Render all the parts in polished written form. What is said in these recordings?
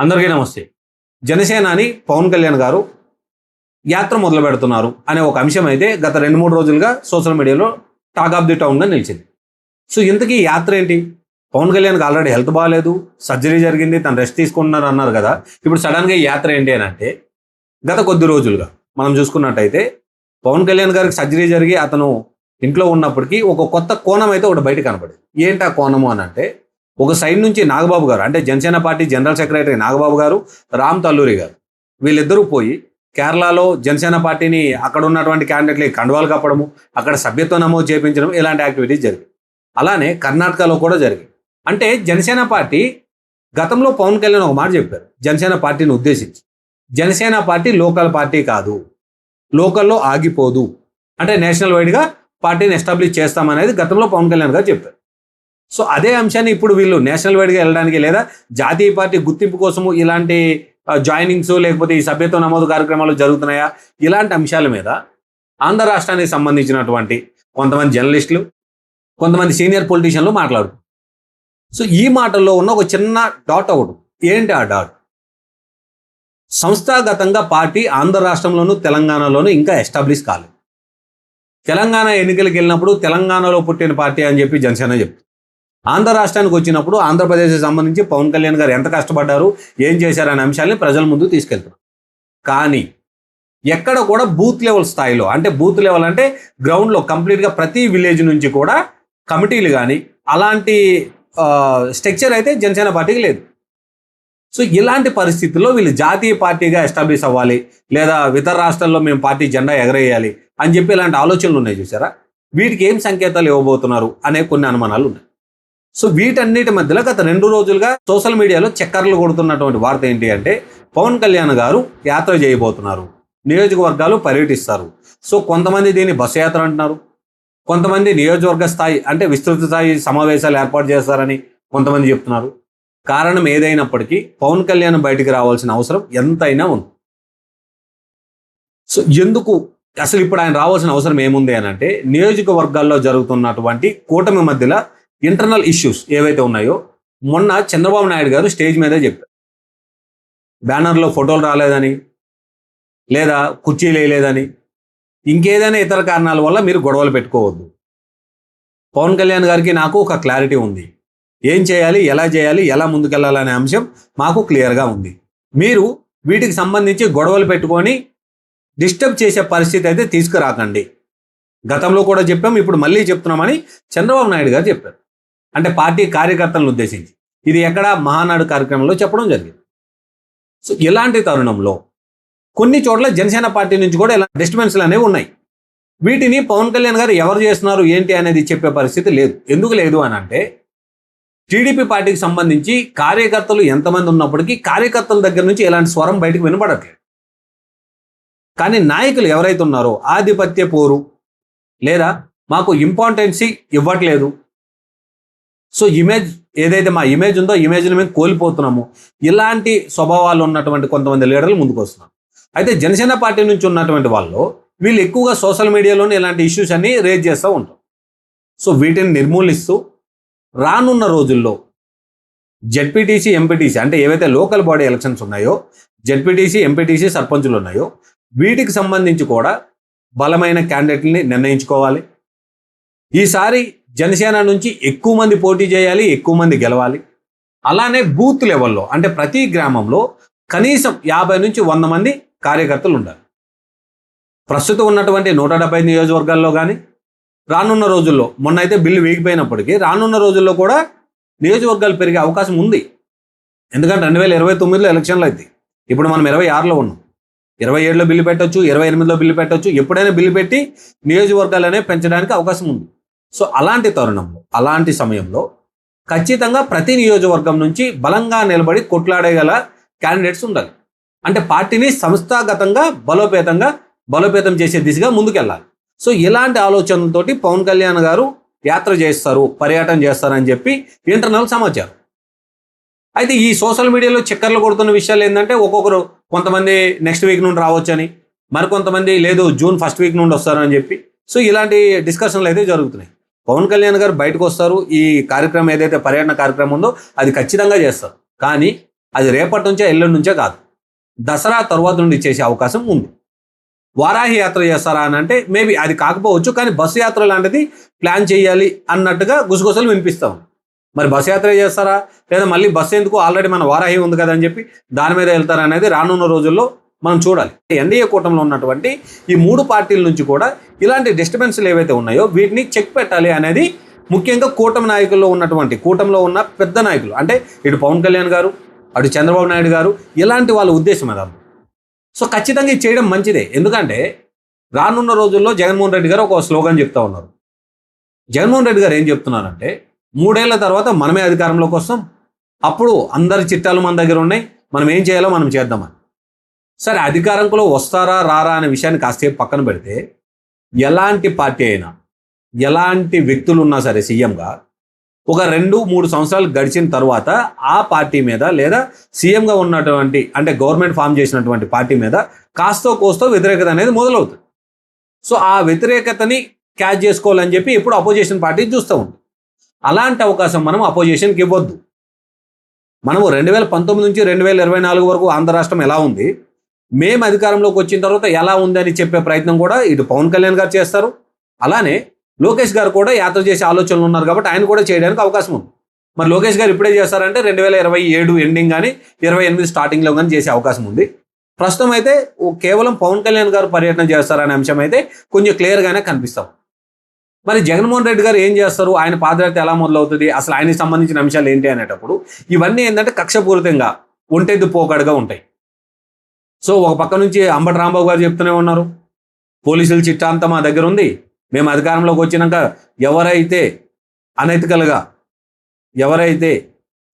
అందరికీ నమస్తే. జనసేనాని పవన్ కళ్యాణ్ గారు యాత్ర మొదలు పెడుతున్నారు అనే ఒక అంశం అయితే గత 2-3 రోజులుగా సోషల్ మీడియాలో టాక్ ఆఫ్ ది టౌన్గా నిలిచింది. సో ఇంతకీ యాత్ర ఏంటి? పవన్ కళ్యాణ్కి ఆల్రెడీ హెల్త్ బాగాలేదు, సర్జరీ జరిగింది, తను రెస్ట్ తీసుకుంటున్నారు అన్నారు కదా. ఇప్పుడు సడన్గా యాత్ర ఏంటి అని అంటే, గత కొద్ది రోజులుగా మనం చూసుకున్నట్టయితే పవన్ కళ్యాణ్ గారికి సర్జరీ జరిగి అతను ఇంట్లో ఉన్నప్పటికీ ఒక కొత్త కోణం అయితే ఒకటి బయట కనపడింది. ఏంటి ఆ కోణము అని అంటే, ఒక సైడ్ నుంచి నాగబాబు గారు, అంటే Janasena party general secretary Nagababu గారు, రామ్ తల్లూరి గారు, వీళ్ళిద్దరూ పోయి కేరళలో జనసేన పార్టీని అక్కడ ఉన్నటువంటి క్యాండిడేట్లకి కండువాలు కప్పడము, అక్కడ సభ్యత్వం నమోదు చేయించడం, ఇలాంటి యాక్టివిటీస్ జరిగాయి. అలానే కర్ణాటకలో కూడా జరిగాయి. అంటే జనసేన పార్టీ గతంలో పవన్ కళ్యాణ్ ఒక మాట చెప్పారు జనసేన పార్టీని ఉద్దేశించి, జనసేన పార్టీ లోకల్ పార్టీ కాదు, లోకల్లో ఆగిపోదు, అంటే నేషనల్ వైడ్గా పార్టీని ఎస్టాబ్లిష్ చేస్తామనేది గతంలో పవన్ కళ్యాణ్ గారు చెప్పారు. సో అదే అంశాన్ని ఇప్పుడు వీళ్ళు నేషనల్ వైడ్గా వెళ్ళడానికి లేదా జాతీయ పార్టీ గుర్తింపు కోసము ఇలాంటి జాయినింగ్స్ లేకపోతే ఈ సభ్యత్వ నమోదు కార్యక్రమాలు జరుగుతున్నాయా, ఇలాంటి అంశాల మీద ఆంధ్ర రాష్ట్రానికి సంబంధించినటువంటి కొంతమంది జర్నలిస్టులు, కొంతమంది సీనియర్ పొలిటీషియన్లు మాట్లాడుతారు. సో ఈ మాటల్లో ఉన్న ఒక చిన్న డాట్ ఒకటి. ఏంటి ఆ డాట్? సంస్థాగతంగా పార్టీ ఆంధ్ర రాష్ట్రంలోనూ తెలంగాణలోనూ ఇంకా ఎస్టాబ్లిష్ కాలేదు. తెలంగాణ ఎన్నికలకు వెళ్ళినప్పుడు తెలంగాణలో పుట్టిన పార్టీ అని చెప్పి జనసేన చెప్తుంది. ఆంధ్ర రాష్ట్రానికి వచ్చినప్పుడు ఆంధ్రప్రదేశ్కి సంబంధించి పవన్ కళ్యాణ్ గారు ఎంత కష్టపడ్డారు, ఏం చేశారనే అంశాలని ప్రజల ముందు తీసుకెళ్తున్నారు. కానీ ఎక్కడ కూడా బూత్ లెవెల్ స్థాయిలో, అంటే బూత్ లెవెల్ అంటే గ్రౌండ్లో కంప్లీట్గా ప్రతి విలేజ్ నుంచి కూడా కమిటీలు కానీ అలాంటి స్ట్రక్చర్ అయితే జనసేన పార్టీకి లేదు. సో ఇలాంటి పరిస్థితుల్లో వీళ్ళు జాతీయ పార్టీగా ఎస్టాబ్లిష్ అవ్వాలి, లేదా ఇతర రాష్ట్రాల్లో మేము పార్టీ జెండా ఎగరేయాలి అని చెప్పి ఇలాంటి ఆలోచనలు ఉన్నాయి చూసారా. వీటికి ఏం సంకేతాలు ఇవ్వబోతున్నారు అనే కొన్ని అనుమానాలు ఉన్నాయి. సో వీటన్నిటి మధ్యలో గత 2 రోజులుగా సోషల్ మీడియాలో చక్కర్లు కొడుతున్నటువంటి వార్త ఏంటి అంటే, పవన్ కళ్యాణ్ గారు యాత్ర చేయబోతున్నారు, నియోజకవర్గాలు పర్యటిస్తారు. సో కొంతమంది దీన్ని బస్సు యాత్ర అంటున్నారు, కొంతమంది నియోజకవర్గ స్థాయి అంటే విస్తృత స్థాయి సమావేశాలు ఏర్పాటు చేస్తారని కొంతమంది చెప్తున్నారు. కారణం ఏదైనప్పటికీ పవన్ కళ్యాణ్ బయటికి రావాల్సిన అవసరం ఎంతైనా ఉంది. సో ఎందుకు అసలు ఇప్పుడు ఆయన రావాల్సిన అవసరం ఏముంది అని అంటే, నియోజకవర్గాల్లో జరుగుతున్నటువంటి కూటమి మధ్యలో ఇంటర్నల్ ఇష్యూస్ ఏవైతే ఉన్నాయో, మొన్న చంద్రబాబు నాయుడు గారు స్టేజ్ మీదే చెప్పారు, బ్యానర్లో ఫోటోలు రాలేదని, లేదా కుర్చీలు వేయలేదని, ఇంకేదైనా ఇతర కారణాల వల్ల మీరు గొడవలు పెట్టుకోవద్దు. పవన్ కళ్యాణ్ గారికి నాకు ఒక క్లారిటీ ఉంది, ఏం చేయాలి, ఎలా ముందుకెళ్ళాలనే అంశం మాకు క్లియర్గా ఉంది. మీరు వీటికి సంబంధించి గొడవలు పెట్టుకొని డిస్టర్బ్ చేసే పరిస్థితి అయితే తీసుకురాకండి. గతంలో కూడా చెప్పాం, ఇప్పుడు మళ్ళీ చెప్తున్నామని చంద్రబాబు నాయుడు గారు చెప్పారు. అంటే పార్టీ కార్యకర్తలను ఉద్దేశించి ఇది ఎక్కడ మహానాడు కార్యక్రమంలో చెప్పడం జరిగింది. సో ఇలాంటి తరుణంలో కొన్ని చోట్ల జనసేన పార్టీ నుంచి కూడా ఇలా డిస్టర్బెన్స్లు అనేవి ఉన్నాయి. వీటిని పవన్ కళ్యాణ్ గారు ఎవరు చేస్తున్నారు ఏంటి అనేది చెప్పే పరిస్థితి లేదు. ఎందుకు లేదు అని అంటే, టీడీపీ పార్టీకి సంబంధించి కార్యకర్తలు ఎంతమంది ఉన్నప్పటికీ కార్యకర్తల దగ్గర నుంచి ఎలాంటి స్వరం బయటకు వినపడట్లేదు. కానీ నాయకులు ఎవరైతే ఉన్నారో ఆధిపత్య పోరు, లేదా మాకు ఇంపార్టెన్సీ ఇవ్వట్లేదు, సో ఇమేజ్ ఏదైతే మా ఇమేజ్ ఉందో ఇమేజ్ని మేము కోల్పోతున్నాము, ఇలాంటి స్వభావాలు ఉన్నటువంటి కొంతమంది లీడర్లు ముందుకు వస్తున్నారు. అయితే జనసేన పార్టీ నుంచి ఉన్నటువంటి వాళ్ళు వీళ్ళు ఎక్కువగా సోషల్ మీడియాలోనే ఇలాంటి ఇష్యూస్ అన్ని రేజ్ చేస్తూ ఉంటారు. సో వీటిని నిర్మూలిస్తూ రానున్న రోజుల్లో జెడ్పీటీసీ, ఎంపీటీసీ అంటే ఏవైతే లోకల్ బాడీ ఎలక్షన్స్ ఉన్నాయో, జెడ్పీటీసీ, ఎంపీటీసీ, సర్పంచులు ఉన్నాయో, వీటికి సంబంధించి కూడా బలమైన క్యాండిడేట్ని నిర్ణయించుకోవాలి. ఈసారి జనసేన నుంచి ఎక్కువ మంది పోటీ చేయాలి, ఎక్కువ మంది గెలవాలి. అలానే బూత్ లెవెల్లో అంటే ప్రతి గ్రామంలో కనీసం 50 నుంచి 100 మంది కార్యకర్తలు ఉండాలి. ప్రస్తుతం ఉన్నటువంటి 170 నియోజకవర్గాల్లో కానీ రానున్న రోజుల్లో, మొన్న అయితే బిల్లు వేగిపోయినప్పటికీ రానున్న రోజుల్లో కూడా నియోజకవర్గాలు పెరిగే అవకాశం ఉంది. ఎందుకంటే 2029లో ఎలక్షన్లు అయితే, ఇప్పుడు మనం 26లో ఉన్నాం, 27లో బిల్లు పెట్టొచ్చు, 28లో బిల్లు పెట్టొచ్చు, ఎప్పుడైనా బిల్లు పెట్టి నియోజకవర్గాలు అనేవి పెంచడానికి అవకాశం ఉంది. సో అలాంటి తరుణంలో, అలాంటి సమయంలో ఖచ్చితంగా ప్రతి నియోజకవర్గం నుంచి బలంగా నిలబడి కొట్లాడగల క్యాండిడేట్స్ ఉండాలి. అంటే పార్టీని సంస్థాగతంగా బలోపేతం చేసే దిశగా ముందుకెళ్ళాలి. సో ఇలాంటి ఆలోచనలతోటి పవన్ కళ్యాణ్ గారు యాత్ర చేస్తారు, పర్యటన చేస్తారని చెప్పి ఇంటర్నల్ సమాచారం. అయితే ఈ సోషల్ మీడియాలో చక్కర్లు కొడుతున్న విషయాలు ఏంటంటే, ఒక్కొక్కరు కొంతమంది నెక్స్ట్ వీక్ నుండి రావచ్చని, మరికొంతమంది లేదు జూన్ 1st వీక్ నుండి వస్తారని చెప్పి. సో ఇలాంటి డిస్కషన్లు అయితే జరుగుతున్నాయి. పవన్ కళ్యాణ్ గారు బయటకు వస్తారు, ఈ కార్యక్రమం ఏదైతే పర్యటన కార్యక్రమం ఉందో అది ఖచ్చితంగా చేస్తారు. కానీ అది రేపటి నుంచే ఎల్లుండి నుంచే కాదు, దసరా తర్వాత నుండి చేసే అవకాశం ఉంది. వారాహి యాత్ర చేస్తారా అని అంటే మేబీ అది కాకపోవచ్చు, కానీ బస్సు యాత్ర లాంటిది ప్లాన్ చేయాలి అన్నట్టుగా గుసగుసలు వినిపిస్తాం. మరి బస్సు యాత్ర చేస్తారా, లేదా మళ్ళీ బస్సు ఎందుకు, ఆల్రెడీ మన వారాహి ఉంది కదా అని చెప్పి దాని మీద వెళ్తారా అనేది రానున్న రోజుల్లో మనం చూడాలి. ఎన్డీఏ కూటమిలో ఉన్నటువంటి ఈ 3 పార్టీల నుంచి కూడా ఇలాంటి డిస్టర్బెన్స్లు ఏవైతే ఉన్నాయో వీటిని చెక్ పెట్టాలి అనేది ముఖ్యంగా కూటమి నాయకుల్లో ఉన్నటువంటి, కూటమిలో ఉన్న పెద్ద నాయకులు అంటే ఇటు పవన్ కళ్యాణ్ గారు, అటు చంద్రబాబు నాయుడు గారు, ఇలాంటి వాళ్ళ ఉద్దేశం అది. సో ఖచ్చితంగా ఇది చేయడం మంచిదే. ఎందుకంటే రానున్న రోజుల్లో జగన్మోహన్ రెడ్డి గారు ఒక స్లోగన్ చెప్తా ఉన్నారు. జగన్మోహన్ రెడ్డి గారు ఏం చెప్తున్నారంటే 3 ఏళ్ల తర్వాత మనమే అధికారంలోకి వస్తాం, అప్పుడు అందరి చిట్టాలు మన దగ్గర ఉన్నాయి, మనం ఏం చేయాలో మనం చేద్దామని. సరే, అధికారంలో వస్తారా రారా అనే విషయాన్ని కాసేపు పక్కన పెడితే, ఎలాంటి పార్టీ అయినా ఎలాంటి వ్యక్తులు ఉన్నా సరే సీఎంగా ఒక 2-3 సంవత్సరాలు గడిచిన తర్వాత ఆ పార్టీ మీద లేదా సీఎంగా ఉన్నటువంటి అంటే గవర్నమెంట్ ఫామ్ చేసినటువంటి పార్టీ మీద కాస్తో కోస్తో వ్యతిరేకత అనేది మొదలవుతుంది. సో ఆ వ్యతిరేకతని క్యాచ్ చేసుకోవాలని చెప్పి ఎప్పుడు అపోజిషన్ పార్టీ చూస్తూ ఉంది. అలాంటి అవకాశం మనం అపోజిషన్కి ఇవ్వద్దు. మనము 2019 నుంచి 2024 వరకు ఆంధ్ర రాష్ట్రం ఎలా ఉంది, మేము అధికారంలోకి వచ్చిన తర్వాత ఎలా ఉందని చెప్పే ప్రయత్నం కూడా ఇటు పవన్ కళ్యాణ్ గారు చేస్తారు. అలానే లోకేష్ గారు కూడా యాత్ర చేసే ఆలోచనలు ఉన్నారు కాబట్టి ఆయన కూడా చేయడానికి అవకాశం ఉంది. మరి లోకేష్ గారు ఇప్పుడే చేస్తారంటే 2027 ఎండింగ్ కానీ 28 స్టార్టింగ్లో కానీ చేసే అవకాశం ఉంది. ప్రస్తుతం అయితే కేవలం పవన్ కళ్యాణ్ గారు పర్యటన చేస్తారనే అంశం అయితే కొంచెం క్లియర్గానే కనిపిస్తాం. మరి జగన్మోహన్ రెడ్డి గారు ఏం చేస్తారు, ఆయన పాదయాత్ర ఎలా మొదలవుతుంది, అసలు ఆయనకి సంబంధించిన అంశాలు ఏంటి అనేటప్పుడు ఇవన్నీ ఏంటంటే కక్షపూరితంగా ఒంటెద్దు పోకడగా ఉంటాయి. సో ఒక పక్క నుంచి అంబటి రాంబాబు గారు చెప్తూనే ఉన్నారు, పోలీసుల చిట్టా అంతా మా దగ్గర ఉంది, మేము అధికారంలోకి వచ్చినాక ఎవరైతే అనైతికల్గా, ఎవరైతే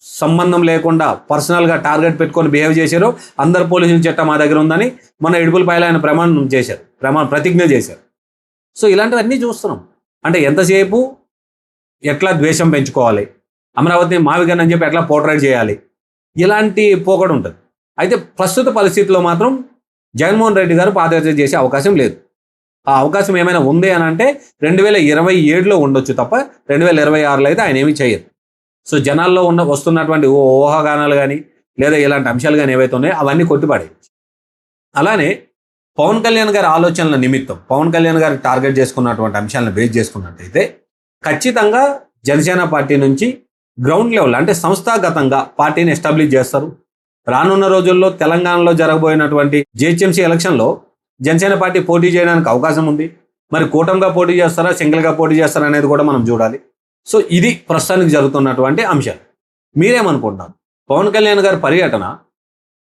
సంబంధం లేకుండా పర్సనల్గా టార్గెట్ పెట్టుకొని బిహేవ్ చేశారో అందరు పోలీసుల చట్టం మా దగ్గర ఉందని మన ఇడుపులపైన ఆయన ప్రతిజ్ఞ చేశారు. సో ఇలాంటివన్నీ చూస్తున్నాం. అంటే ఎంతసేపు ఎట్లా ద్వేషం పెంచుకోవాలి, అమరావతిని మావిగన్ అని చెప్పి ఎట్లా పోర్ట్రేట్ చేయాలి, ఇలాంటి పోకడు ఉంటుంది. అయితే ప్రస్తుత పరిస్థితిలో మాత్రం జగన్మోహన్ రెడ్డి గారు పాదయాత్ర చేసే అవకాశం లేదు. ఆ అవకాశం ఏమైనా ఉంది అని అంటే 2027లో ఉండొచ్చు తప్ప 2026లో అయితే ఆయన ఏమీ చేయరు. సో జనాల్లో వస్తున్నటువంటి ఊహాగానాలు కానీ లేదా ఇలాంటి అంశాలు కానీ ఏవైతే ఉన్నాయో అవన్నీ కొట్టిపడాయి. అలానే పవన్ కళ్యాణ్ గారి ఆలోచనల నిమిత్తం పవన్ కళ్యాణ్ గారి టార్గెట్ చేసుకున్నటువంటి అంశాలను బేస్ చేసుకున్నట్టయితే ఖచ్చితంగా జనసేన పార్టీ నుంచి గ్రౌండ్ లెవెల్ అంటే సంస్థాగతంగా పార్టీని ఎస్టాబ్లిష్ చేస్తారు. రానున్న రోజుల్లో తెలంగాణలో జరగబోయినటువంటి జిహెచ్ఎంసీ ఎలక్షన్లో జనసేన పార్టీ పోటీ చేయడానికి అవకాశం ఉంది. మరి కూటమిగా పోటీ చేస్తారా, సింగిల్గా పోటీ చేస్తారా అనేది కూడా మనం చూడాలి. సో ఇది ప్రస్తుతానికి జరుగుతున్నటువంటి అంశాలు. మీరేమనుకుంటున్నారు? పవన్ కళ్యాణ్ గారి పర్యటన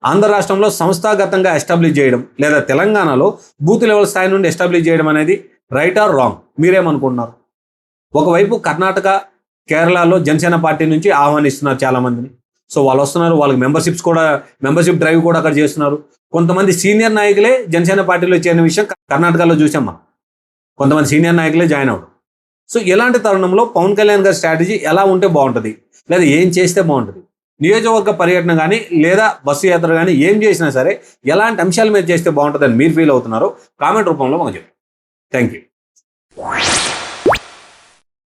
ఆంధ్ర రాష్ట్రంలో సంస్థాగతంగా ఎస్టాబ్లిష్ చేయడం లేదా తెలంగాణలో బూత్ లెవెల్ స్థాయి నుండి ఎస్టాబ్లిష్ చేయడం అనేది రైట్ ఆర్ రాంగ్? మీరేమనుకుంటున్నారు? ఒకవైపు కర్ణాటక, కేరళలో జనసేన పార్టీ నుంచి ఆహ్వానిస్తున్నారు చాలామందిని. సో వాళ్ళు వస్తున్నారు, వాళ్ళకి మెంబర్షిప్ డ్రైవ్ కూడా అక్కడ చేస్తున్నారు. కొంతమంది సీనియర్ నాయకులే జనసేన పార్టీలో చేరిన విషయం కర్ణాటకలో చూసాం మనం. కొంతమంది సీనియర్ నాయకులే జాయిన్ అవ్వడం. సో ఇలాంటి తరుణంలో పవన్ కళ్యాణ్ గారి స్ట్రాటజీ ఎలా ఉంటే బాగుంటుంది, లేదా ఏం చేస్తే బాగుంటుంది? నియోజకవర్గ పర్యటన కానీ లేదా బస్సు యాత్ర కానీ ఏం చేసినా సరే ఎలాంటి అంశాల మీద చేస్తే బాగుంటుందని మీరు ఫీల్ అవుతున్నారో కామెంట్ రూపంలో మాకు చెప్పండి. Thank you.